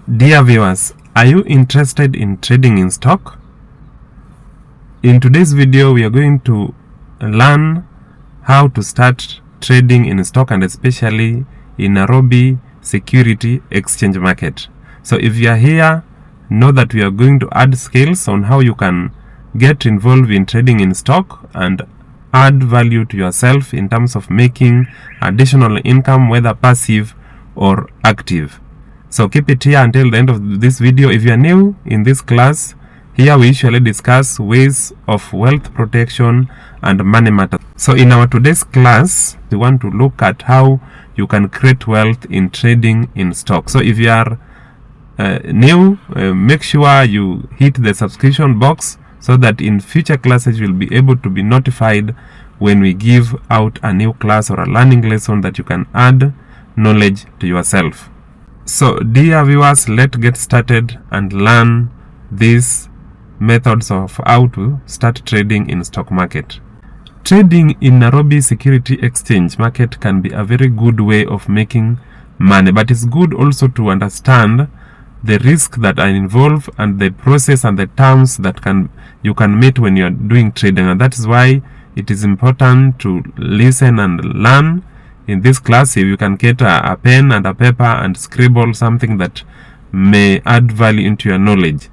Dear viewers, are you interested in trading in stock? In today's video, we are going to learn how to start trading in stock and especially in Nairobi Security Exchange Market. So if you are here, know that we are going to add skills on how you can get involved in trading in stock and add value to yourself in terms of making additional income, whether passive or active. So keep it here until the end of this video. If you are new in this class, here we usually discuss ways of wealth protection and money matters. So in our today's class, we want to look at how you can create wealth in trading in stock. So if you are new, make sure you hit the subscription box so that in future classes you'll be able to be notified when we give out a new class or a learning lesson that you can add knowledge to yourself. So dear viewers, let's get started and learn these methods of how to start trading in stock market. Trading in Nairobi Security Exchange Market can be a very good way of making money, but it's good also to understand the risk that are involved and the process and the terms that you can meet when you are doing trading, and that is why it is important to listen and learn. In this class, if you can get a pen and a paper and scribble something that may add value into your knowledge.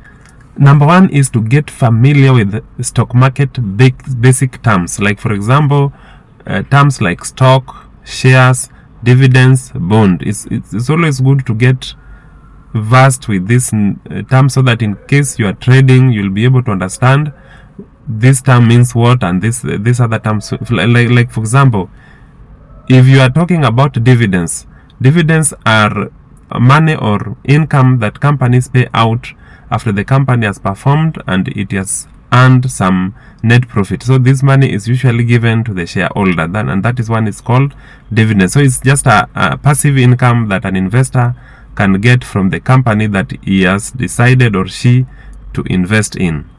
Number one is to get familiar with stock market basic terms, like for example, terms like stock, shares, dividends, bond. It's always good to get versed with these terms so that in case you are trading, you'll be able to understand this term means what and these other terms. Like for example, if you are talking about dividends, dividends are money or income that companies pay out after the company has performed and it has earned some net profit. So this money is usually given to the shareholder, and that is one is called dividend. So it's just a passive income that an investor can get from the company that he has decided or she to invest in.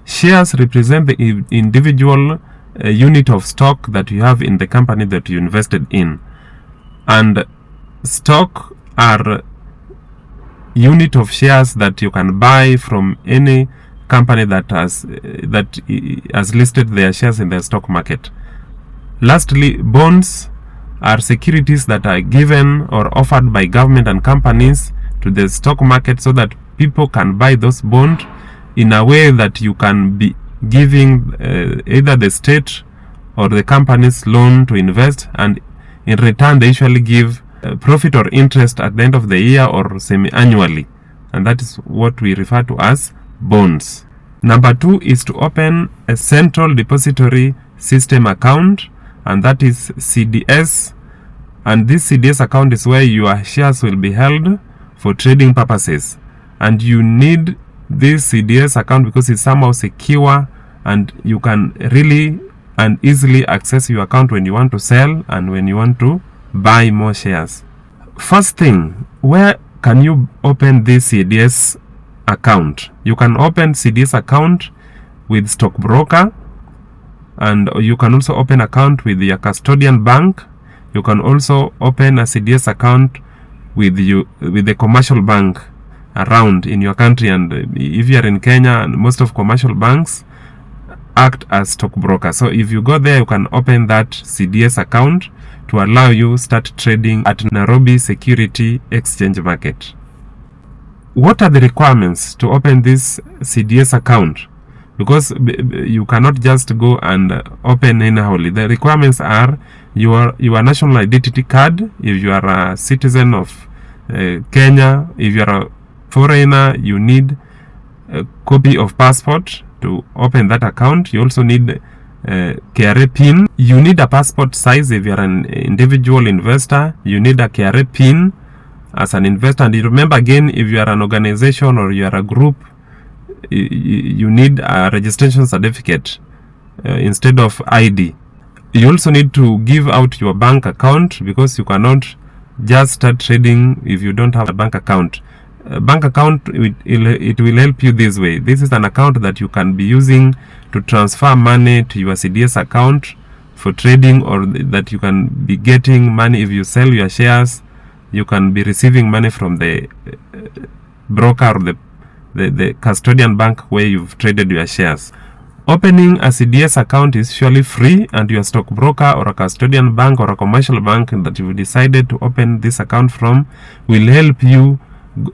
Shares represent the individual unit of stock that you have in the company that you invested in, and stock are unit of shares that you can buy from any company that has listed their shares in the stock market. Lastly, bonds are securities that are given or offered by government and companies to the stock market so that people can buy those bonds in a way that you can be giving either the state or the company's loan to invest, and in return they usually give profit or interest at the end of the year or semi-annually, and that is what we refer to as bonds. Number two is to open a central depository system account, and that is CDS, and this CDS account is where your shares will be held for trading purposes, and you need this CDS account because it's somehow secure and you can really and easily access your account when you want to sell and when you want to buy more shares. First thing, where can you open this CDS account? You can open CDS account with stockbroker, and you can also open account with your custodian bank. You can also open a CDS account with the commercial bank around in your country, and if you are in Kenya, and most of commercial banks act as stockbroker. So if you go there, you can open that CDS account to allow you start trading at Nairobi Security Exchange Market. What are the requirements to open this CDS account? Because you cannot just go and open anyhow. The requirements are your national identity card if you are a citizen of Kenya. If you are a foreigner, you need a copy of passport to open that account. You also need KRA PIN. You need a passport size if you are an individual investor. You need a KRA PIN as an investor. And remember again, if you are an organization or you are a group, you need a registration certificate instead of ID. You also need to give out your bank account because you cannot just start trading if you don't have a bank account. Bank account, it will help you this way. This is an account that you can be using to transfer money to your CDS account for trading, or that you can be getting money if you sell your shares. You can be receiving money from the broker or the custodian bank where you've traded your shares. Opening a CDS account is usually free, and your stockbroker or a custodian bank or a commercial bank that you've decided to open this account from will help you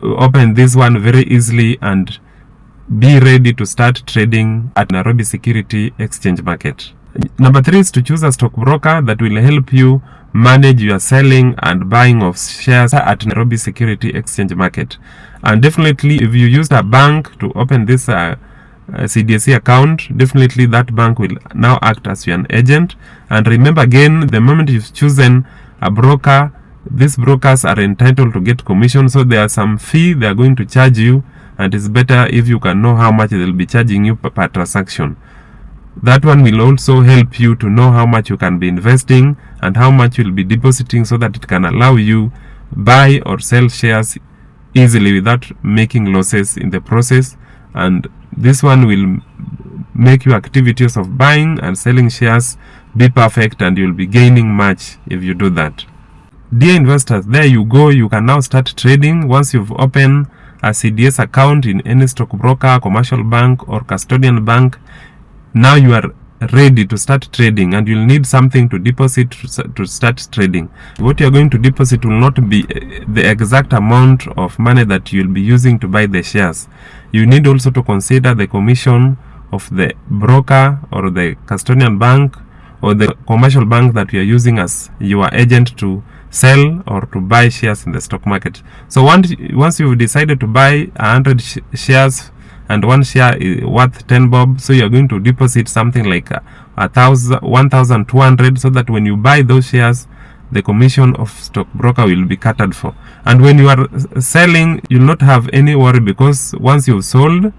open this one very easily and be ready to start trading at Nairobi Security Exchange Market. Number 3 is to choose a stockbroker that will help you manage your selling and buying of shares at Nairobi Security Exchange Market. And definitely, if you used a bank to open this CDSE account, definitely that bank will now act as an agent. And remember again, the moment you've chosen a broker, these brokers are entitled to get commission, so there are some fee they are going to charge you, and it's better if you can know how much they'll be charging you per transaction. That one will also help you to know how much you can be investing and how much you'll be depositing, so that it can allow you buy or sell shares easily without making losses in the process. And this one will make your activities of buying and selling shares be perfect, and you'll be gaining much if you do that. Dear investors, there you go. You can now start trading once you've opened a CDS account in any stockbroker, commercial bank or custodian bank. Now you are ready to start trading, and you'll need something to deposit to start trading. What you're going to deposit will not be the exact amount of money that you'll be using to buy the shares. You need also to consider the commission of the broker or the custodian bank or the commercial bank that you are using as your agent to sell or to buy shares in the stock market. So once you've decided to buy 100 shares and one share is worth 10 bob, so you're going to deposit something like 1,200, so that when you buy those shares, the commission of stockbroker will be catered for. And when you are selling, you'll not have any worry, because once you've sold,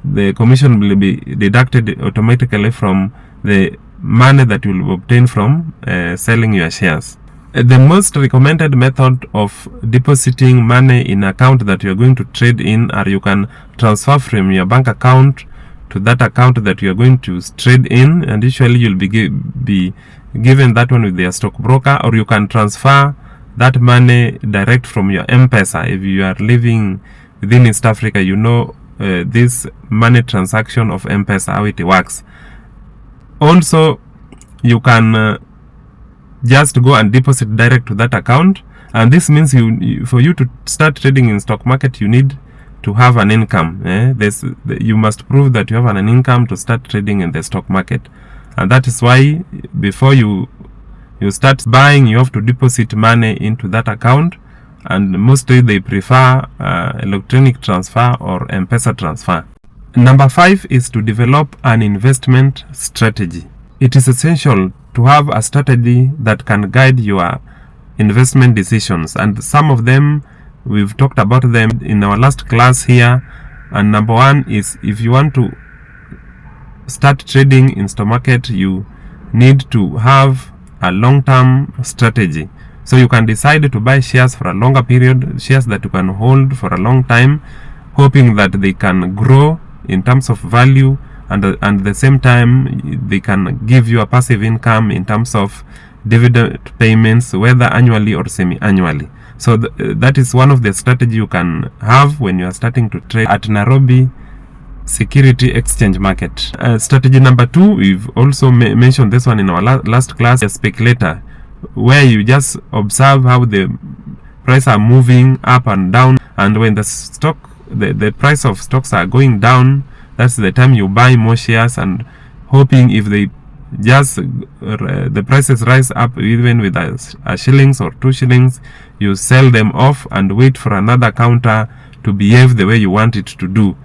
the commission will be deducted automatically from the money that you will obtain from selling your shares. The most recommended method of depositing money in an account that you are going to trade in, or you can transfer from your bank account to that account that you are going to trade in, and usually you'll be given that one with their stockbroker, or you can transfer that money direct from your M-Pesa. If you are living within East Africa, you know this money transaction of M-Pesa, how it works. Also, you can just go and deposit direct to that account, and this means for you to start trading in stock market, you need to have an income. You must prove that you have an income to start trading in the stock market, and that is why before you start buying, you have to deposit money into that account, and mostly they prefer electronic transfer or M-Pesa transfer. Number 5 is to develop an investment strategy. It is essential to have a strategy that can guide your investment decisions, and some of them we've talked about them in our last class here. And number 1 is, if you want to start trading in stock market, you need to have a long-term strategy. So you can decide to buy shares for a longer period, shares that you can hold for a long time, hoping that they can grow in terms of value, and at the same time they can give you a passive income in terms of dividend payments, whether annually or semi-annually. So that is one of the strategy you can have when you are starting to trade at Nairobi Security Exchange Market. Strategy number 2, we've also mentioned this one in our last class, a speculator, where you just observe how the price are moving up and down, and when the price of stocks are going down, that's the time you buy more shares, and hoping if they just the prices rise up even with a shillings or 2 shillings, you sell them off and wait for another counter to behave the way you want it to do.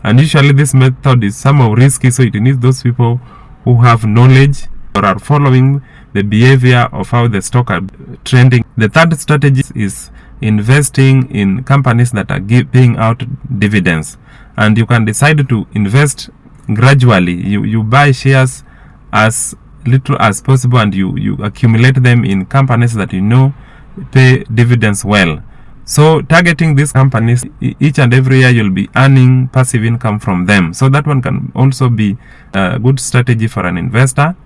And usually this method is somehow risky, so it needs those people who have knowledge or are following the behavior of how the stock are trending. The third strategy is investing in companies that are paying out dividends, and you can decide to invest gradually. You buy shares as little as possible, and you accumulate them in companies that you know pay dividends well. So targeting these companies, each and every year you'll be earning passive income from them. So that one can also be a good strategy for an investor,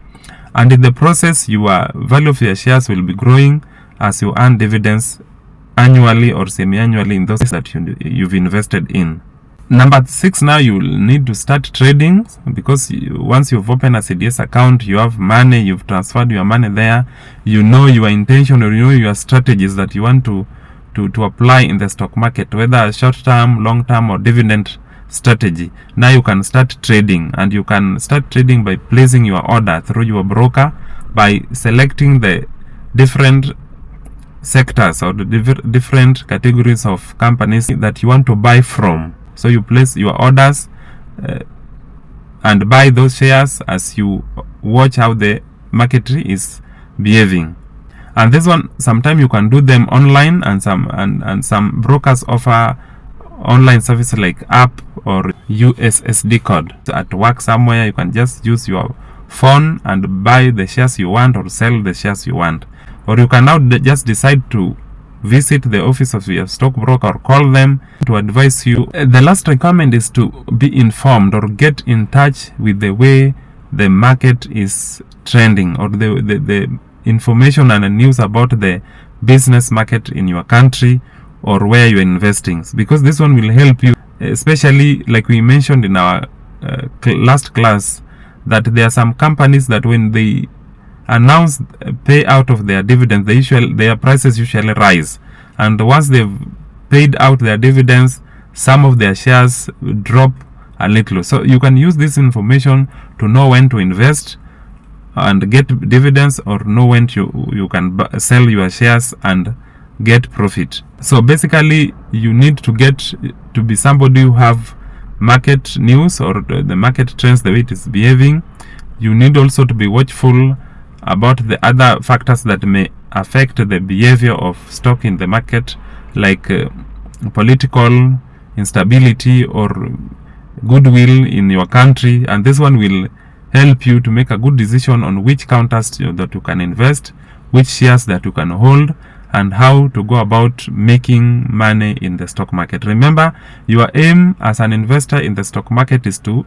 and in the process your value of your shares will be growing as you earn dividends annually or semi-annually in those that you've invested in. Number 6, now you'll need to start trading, because once you've opened a CDS account, you have money, you've transferred your money there, you know your intention or you know your strategies that you want to apply in the stock market, whether short-term, long-term or dividend strategy. Now you can start trading, and you can start trading by placing your order through your broker, by selecting the different sectors or the different categories of companies that you want to buy from. So you place your orders and buy those shares as you watch how the market is behaving. And this one, sometimes you can do them online, and some brokers offer online service like app or USSD code. So at work somewhere, you can just use your phone and buy the shares you want or sell the shares you want. Or you can now just decide to visit the office of your stockbroker or call them to advise you. The last requirement is to be informed or get in touch with the way the market is trending, or the information and the news about the business market in your country or where you're investing, because this one will help you, especially like we mentioned in our last class, that there are some companies that when they announce payout of their dividends, their prices usually rise, and once they've paid out their dividends, some of their shares drop a little. So you can use this information to know when to invest and get dividends, or know when you can sell your shares and get profit. So basically, you need to be somebody who have market news or the market trends, the way it is behaving. You need also to be watchful about the other factors that may affect the behavior of stock in the market, like political instability or goodwill in your country, and this one will help you to make a good decision on which counters that you can invest, which shares that you can hold, and how to go about making money in the stock market. Remember, your aim as an investor in the stock market is to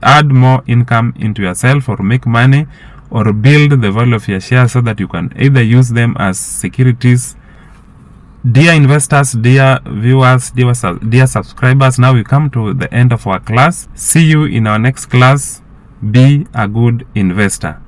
add more income into yourself, or make money, or build the value of your shares so that you can either use them as securities. Dear investors, dear viewers, dear subscribers, now we come to the end of our class. See you in our next class. Be a good investor.